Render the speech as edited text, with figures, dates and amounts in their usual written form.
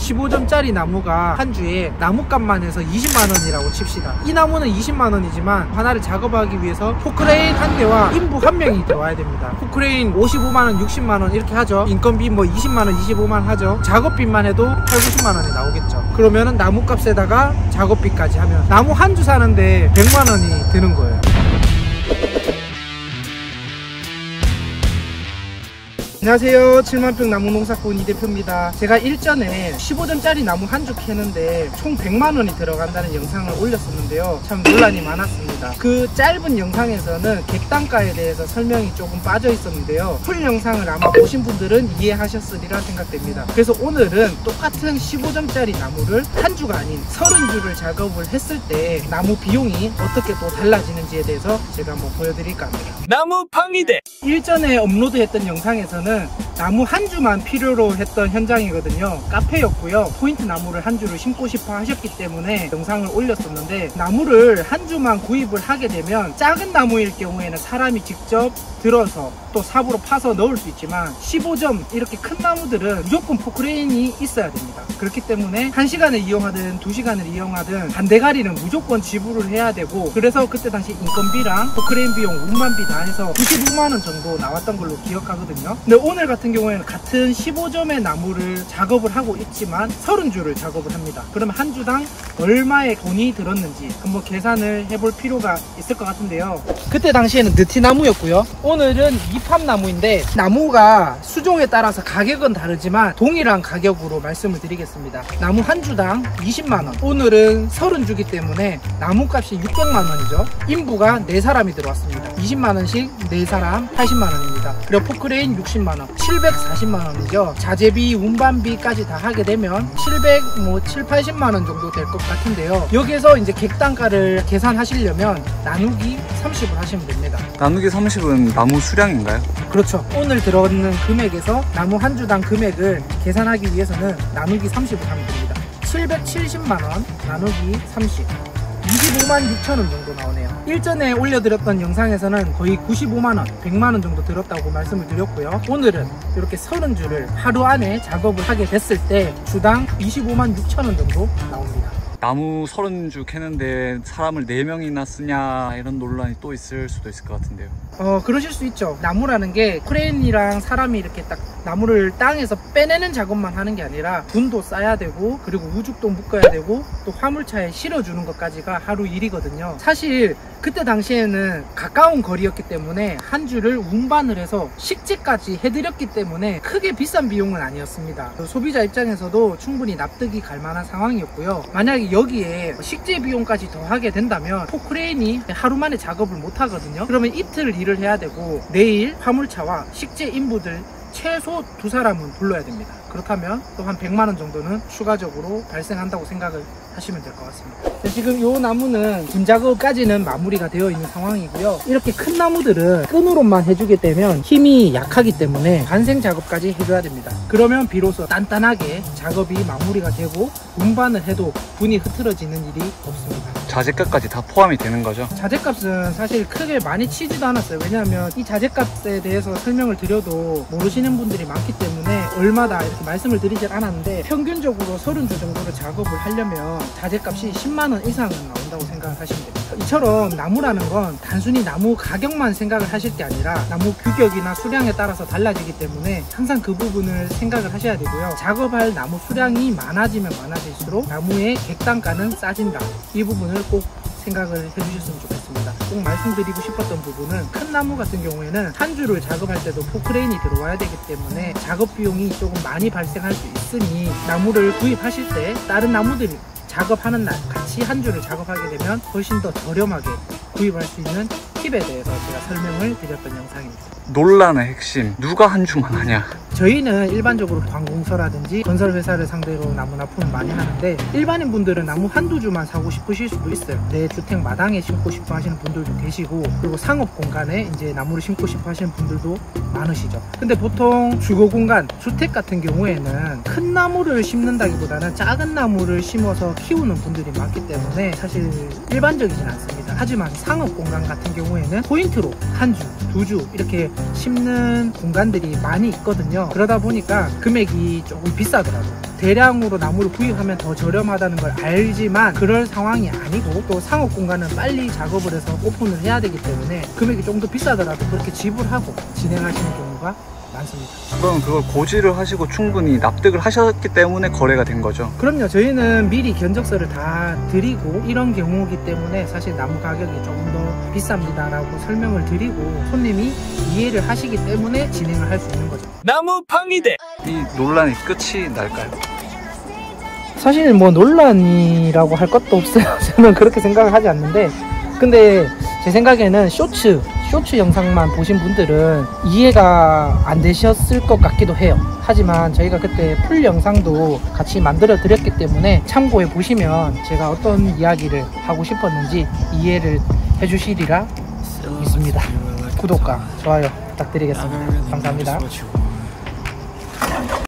15점짜리 나무가 한 주에 나무값만 해서 20만원이라고 칩시다. 이 나무는 20만원이지만 하나를 작업하기 위해서 포크레인 한 대와 인부 한 명이 들어와야 됩니다. 포크레인 55만원 60만원 이렇게 하죠. 인건비 뭐 20만원 25만원 하죠. 작업비만 해도 8, 90만원이 나오겠죠. 그러면은 나무값에다가 작업비까지 하면 나무 한 주 사는데 100만원이 드는 거예요. 안녕하세요. 7만평 나무농사꾼 이대표입니다. 제가 일전에 15점짜리 나무 한 주 캐는데 총 100만원이 들어간다는 영상을 올렸었는데요. 참 논란이 많았습니다. 그 짧은 영상에서는 객단가에 대해서 설명이 조금 빠져 있었는데요. 풀 영상을 아마 보신 분들은 이해하셨으리라 생각됩니다. 그래서 오늘은 똑같은 15점짜리 나무를 한 주가 아닌 30주를 작업을 했을 때 나무 비용이 어떻게 또 달라지는지에 대해서 제가 한번 보여드릴까 합니다. 나무 방위대! 일전에 업로드했던 영상에서는 나무 한 주만 필요로 했던 현장이거든요. 카페였고요. 포인트 나무를 한 주를 심고 싶어 하셨기 때문에 영상을 올렸었는데, 나무를 한 주만 구입을 하게 되면 작은 나무일 경우에는 사람이 직접 들어서 또 삽으로 파서 넣을 수 있지만 15점 이렇게 큰 나무들은 무조건 포크레인이 있어야 됩니다. 그렇기 때문에 1시간을 이용하든 2시간을 이용하든 반대가리는 무조건 지불을 해야 되고, 그래서 그때 당시 인건비랑 포크레인 비용, 운반비 다 해서 95만원 정도 나왔던 걸로 기억하거든요. 근데 오늘 같은 경우에는 같은 15점의 나무를 작업을 하고 있지만 30주를 작업을 합니다. 그러면 한 주당 얼마의 돈이 들었는지 한번 계산을 해볼 필요가 있을 것 같은데요. 그때 당시에는 느티나무였고요. 오늘은 이팝나무인데 나무가 수종에 따라서 가격은 다르지만 동일한 가격으로 말씀을 드리겠습니다. 나무 한 주당 20만원. 오늘은 30주기 때문에 나무값이 600만원이죠. 인부가 4사람이 들어왔습니다. 20만원씩 4사람 80만원입니다. 그리고 포크레인 60만원, 740만원이죠. 자재비, 운반비까지 다 하게 되면 700, 80만원 정도 될 것 같은데요. 여기에서 이제 객단가를 계산하시려면 나누기 30을 하시면 됩니다. 나누기 30은 나무 수량인가요? 그렇죠. 오늘 들어오는 금액에서 나무 한 주당 금액을 계산하기 위해서는 나누기 30을 하면 됩니다. 770만원 나누기 30, 25만 6천원 정도 나오네요. 일전에 올려드렸던 영상에서는 거의 95만원, 100만원 정도 들었다고 말씀을 드렸고요. 오늘은 이렇게 30주를 하루 안에 작업을 하게 됐을 때 주당 25만 6천원 정도 나옵니다. 나무 30주 캐는데 사람을 4명이나 쓰냐 이런 논란이 또 있을 수도 있을 것 같은데요. 그러실 수 있죠. 나무라는 게 크레인이랑 사람이 이렇게 딱 나무를 땅에서 빼내는 작업만 하는 게 아니라 분도 싸야 되고, 그리고 우죽도 묶어야 되고, 또 화물차에 실어주는 것까지가 하루 일이거든요. 사실 그때 당시에는 가까운 거리였기 때문에 한 주를 운반을 해서 식재까지 해드렸기 때문에 크게 비싼 비용은 아니었습니다. 소비자 입장에서도 충분히 납득이 갈 만한 상황이었고요. 만약에 여기에 식재 비용까지 더하게 된다면 포크레인이 하루 만에 작업을 못 하거든요. 그러면 이틀 일을 해야 되고, 내일 화물차와 식재 인부들 최소 2사람은 불러야 됩니다. 그렇다면 또 한 100만원 정도는 추가적으로 발생한다고 생각을 하시면 될 것 같습니다. 지금 이 나무는 분작업까지는 마무리가 되어 있는 상황이고요. 이렇게 큰 나무들은 끈으로만 해주게 되면 힘이 약하기 때문에 반생 작업까지 해줘야 됩니다. 그러면 비로소 단단하게 작업이 마무리가 되고 운반을 해도 분이 흐트러지는 일이 없습니다. 자재값까지 다 포함이 되는 거죠? 자재값은 사실 크게 많이 치지도 않았어요. 왜냐하면 이 자재값에 대해서 설명을 드려도 모르시는 분들이 많기 때문에 얼마다 이렇게 말씀을 드리질 않았는데, 평균적으로 30주 정도를 작업을 하려면 자재값이 10만원 이상은 나온다고 생각하시면 됩니다. 이처럼 나무라는 건 단순히 나무 가격만 생각을 하실 게 아니라 나무 규격이나 수량에 따라서 달라지기 때문에 항상 그 부분을 생각을 하셔야 되고요. 작업할 나무 수량이 많아지면 많아질수록 나무의 객단가는 싸진다. 이 부분을 꼭 생각을 해주셨으면 좋겠습니다. 꼭 말씀드리고 싶었던 부분은, 큰 나무 같은 경우에는 한 주를 작업할 때도 포크레인이 들어와야 되기 때문에 작업 비용이 조금 많이 발생할 수 있으니, 나무를 구입하실 때 다른 나무들이 작업하는 날 같이 한 주를 작업하게 되면 훨씬 더 저렴하게 구입할 수 있는 팁에 대해서 제가 설명을 드렸던 영상입니다. 논란의 핵심, 누가 한 주만 하냐? 저희는 일반적으로 관공서라든지 건설회사를 상대로 나무 납품을 많이 하는데, 일반인 분들은 나무 한두 주만 사고 싶으실 수도 있어요. 내 주택 마당에 심고 싶어 하시는 분들도 계시고, 그리고 상업 공간에 이제 나무를 심고 싶어 하시는 분들도 많으시죠. 근데 보통 주거 공간, 주택 같은 경우에는 큰 나무를 심는다기보다는 작은 나무를 심어서 키우는 분들이 많기 때문에 사실 일반적이진 않습니다. 하지만 상업 공간 같은 경우에는 포인트로 한 주, 2주 이렇게 심는 공간들이 많이 있거든요. 그러다 보니까 금액이 조금 비싸더라고요. 대량으로 나무를 구입하면 더 저렴하다는 걸 알지만 그럴 상황이 아니고 또 상업 공간은 빨리 작업을 해서 오픈을 해야 되기 때문에 금액이 좀 더 비싸더라도 그렇게 지불하고 진행하시는 경우가 많습니다. 그럼 그걸 고지를 하시고 충분히 납득을 하셨기 때문에 거래가 된 거죠? 그럼요. 저희는 미리 견적서를 다 드리고 이런 경우이기 때문에 사실 나무 가격이 조금 더 비쌉니다 라고 설명을 드리고 손님이 이해를 하시기 때문에 진행을 할 수 있는 거죠. 나무 방위대. 이 논란이 끝이 날까요? 사실 뭐 논란이라고 할 것도 없어요. 저는 그렇게 생각을 하지 않는데, 근데 제 생각에는 쇼츠 영상만 보신 분들은 이해가 안 되셨을 것 같기도 해요. 하지만 저희가 그때 풀 영상도 같이 만들어 드렸기 때문에 참고해 보시면 제가 어떤 이야기를 하고 싶었는지 이해를 해 주시리라 믿습니다. 구독과 좋아요 부탁드리겠습니다. 감사합니다.